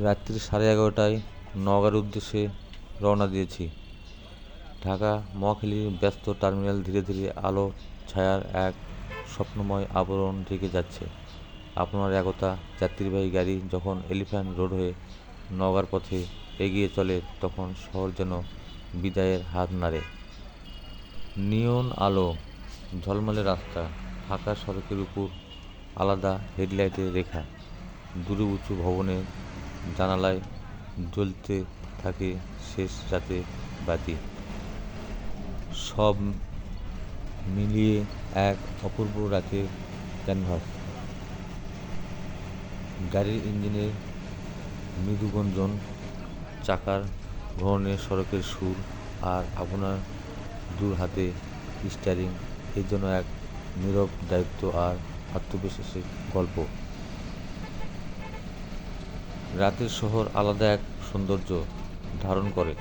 রাত্রি 11:30টায় নওগাঁর উদ্দেশ্যে রওনা দিয়েছি। ঢাকা মহাখালীর ব্যস্ত টার্মিনাল ধীরে ধীরে আলো ছায়ার এক স্বপ্নময় আবরণ ঢেকে যাচ্ছে। আপনার একতা যাত্রীবাহী গাড়ি যখন এলিফ্যান্ট রোড হয়ে নওগাঁর পথে এগিয়ে চলে, তখন শহর যেন বিদায়ের হাত নাড়ে। নিয়ন আলো, ঝলমলে রাস্তা, ফাঁকা সড়কের উপর আলাদা হেডলাইটের রেখা, দূরে উঁচু ভবনের জানালায় জ্বলতে থাকে শেষ রাতে বাতি। সব মিলিয়ে এক অপূর্ব রাতের ক্যানভাস। গাড়ির ইঞ্জিনের মৃদু গঞ্জন, চাকার ঘূর্ণনে সড়কের সুর, আর আপনার দূর হাতে স্টিয়ারিং, এ যেন এক নীরব দায়িত্ব আর আত্মবিশ্বাসের গল্প। রাতের শহর আলাদা এক সৌন্দর্য ধারণ করে।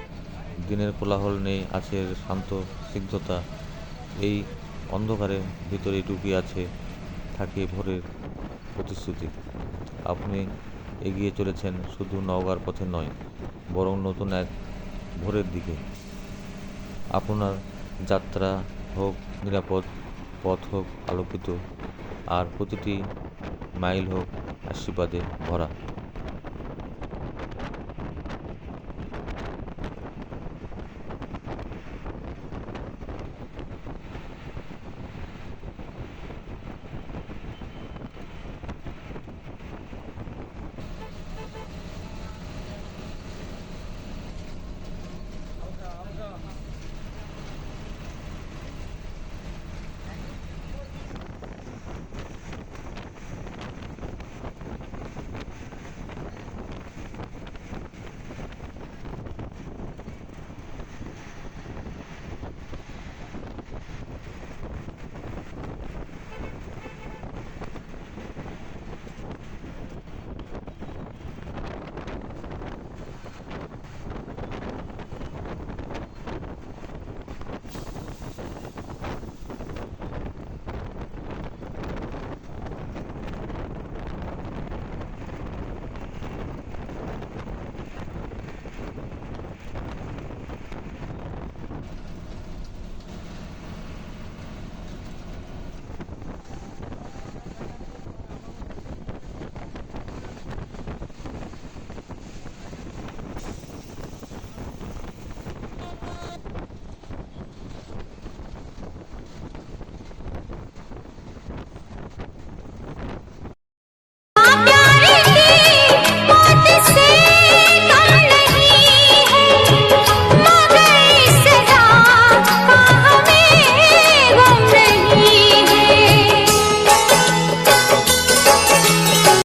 দিনের কোলাহল নেই, আছে শান্ত স্নিগ্ধতা। এই অন্ধকারের ভিতরে টুকিয়ে থাকে ভোরের প্রতিশ্রুতি। আপনি এগিয়ে চলেছেন শুধু নওগাঁর পথে নয়, বরং নতুন এক ভোরের দিকে। আপনার যাত্রা হোক নিরাপদ, পথ হোক আলোকিত, আর প্রতিটি মাইল হোক আশীর্বাদে ভরা।